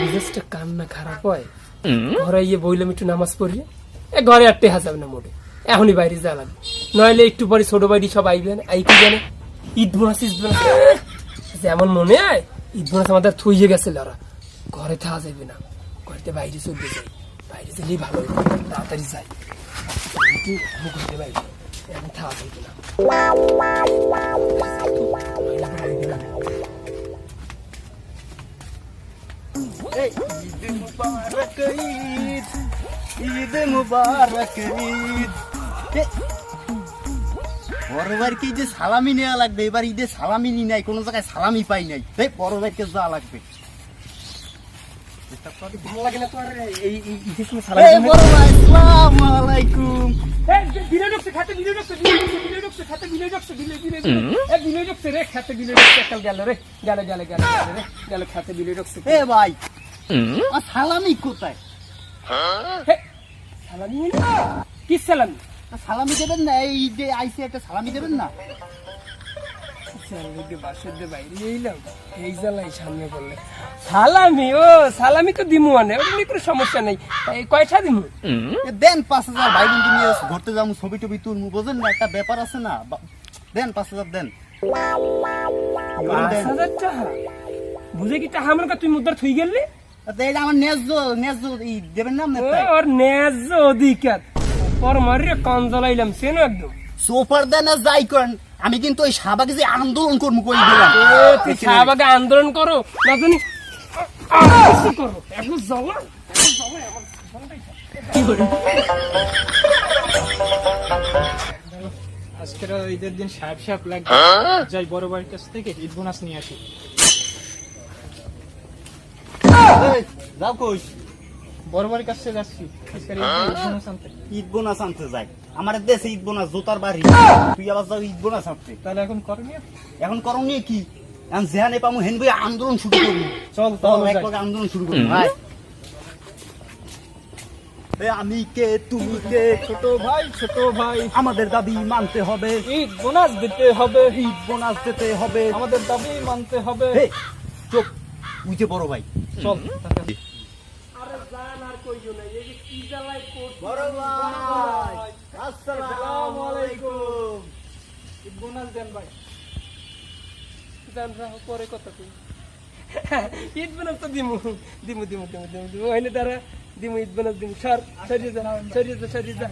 মেজাজটা কান্না খারাপ হয়, ঘরে গিয়ে বইলাম একটু নামাজ পড়ি, ঘরে আর টেহা যাবে না মোটে, এখনই বাইরে যাওয়া লাগবে, নইলে একটু পরে ছোট বাড়ি সব আইবেন, আইকি জানে ঈদ বোনাস যেমন মনে হয় ঈদ বোনাস আমাদের থুইয়ে গেছিল, ওরা ঘরে থাকা যাবে না, ঘরেতে বাইরে চলতে যাই, বাইরে গেলেই ভালো হবে, তাড়াতাড়ি যাই, ঘুরতে বাইরে এখন থাকা যাবে না। ঈদ মুবারক ঈদ। বড়বার কি যে সালামি নেওয়া লাগবে, এবার ঈদে সালামি নি নাই, কোনো জায়গায় সালামি পাই নাই, তাই বড়বারকে যাওয়া লাগবে। সালামি কোথায়? কি সালামি? সালামি দেবেন না? এই ঈদে আইসে একটা সালামি দেবেন না? সালামি ও সালামি তো দিমু আনে, কোনো সমস্যা নেই, কয়টা দিমু? দেন 5,000, ভাই বোন নিয়ে ঘুরতে যাবো, ছবি টবি তুলমু, বোঝেন না একটা ব্যাপার আছে না, দেন 5,000 দেন। 5,000 টাকা বুঝে কি টাকা আমার তুই মুদ্রা থুই গেলি? এটা আমার ন্যায্য দেবেন না? ওর ন্যায্য অধিকার পর মারিয়ে কান জ্বালাইলাম সেন একদম সোফার দেন আর যাই করেন, আমি কিন্তু ওই শাহবাগে যে আন্দোলন করবো কই দিলাম। তুই শাহবাগে আন্দোলন করো না জানি করো, এখন জ্বালা কি করে? আজকের ঈদের দিন সাহেব সাহেব লাগবে, যাই বড় ভাইয়ের কাছ থেকে ঈদ বোনাস নিয়ে আসি। যাও কই? বড় ভাইয়ের কাছে যাচ্ছি আজকের ঈদ বোনাস আনতে। ঈদ বোনাস আনতে যাই? আমার দেশে ঈদ বোনাস জোতার বাড়ি, তুই আবার যাও ঈদ বোনাস আনতে? তাহলে এখন করণীয় এখন করণীয় কি? এখন যেখানে পাবো হেন ভাই আন্দোলন শুরু করবো। চল একবার আন্দোলন শুরু করবো। আমি কে তুমি কে, ছোট ভাই আমাদের দাবি মানতে হবে, ঈদ বোনাস দিতে হবে, ঈদ বোনাস দিতে হবে, আমাদের দাবি মানতে হবে। চুপ, বুঝে বড় ভাই চল বড় ভাই, আসসালামু আলাইকুম। ঈদ বোনাস দেন ভাই। পরে কথা তুই ঈদ বোনাস তো দিমু দিমু দিমু দিমু দিমু দিমু হইলে তারা দিমু ঈদ বোনাস দিমু, সরিয়ে যা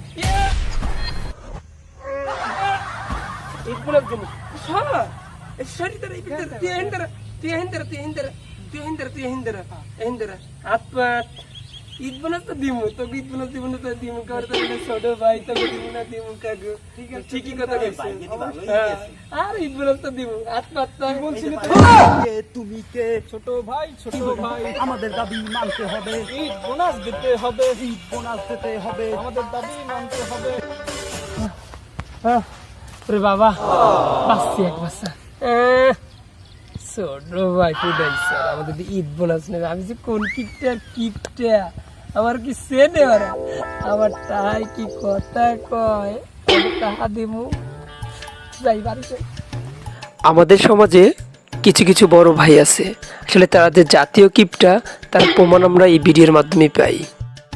ঈদ বোনাস দিমু, সরি তারা তুই হিন্দারা হাত পাত ঈদ বোনাস তো দিমু, তোকে ঈদ বোনাস দিমু না তো দিমু কার তো ছোট ভাই তোকে দিমু না দিমু কাগু, ঠিকই কথা কইছিস। আর ঈদ বোনাস তো দিমু, হাত পাত তো বলছিস তুমি কে, ছোট ভাই আমাদের দাবি মানতে হবে, ঈদ বোনাস দিতে হবে, ঈদ বোনাস দিতে হবে, আমাদের দাবি মানতে হবে। বাবা বাঁচছি এক বাচ্চা, ছোট ভাই ফুটাইছে আমাদের ঈদ বোনাস নেবে, আমি যে কোন কিপটা আমার কি চেনে ওরা, আমার তাই কি কথা কয়, টাকা দিমু যাই বাড়িতে। আমাদের সমাজে কিছু কিছু বড় ভাই আছে, আসলে তারা যে জাতীয় কিপটা তার প্রমাণ আমরা এই ভিডিওর মাধ্যমে পাই।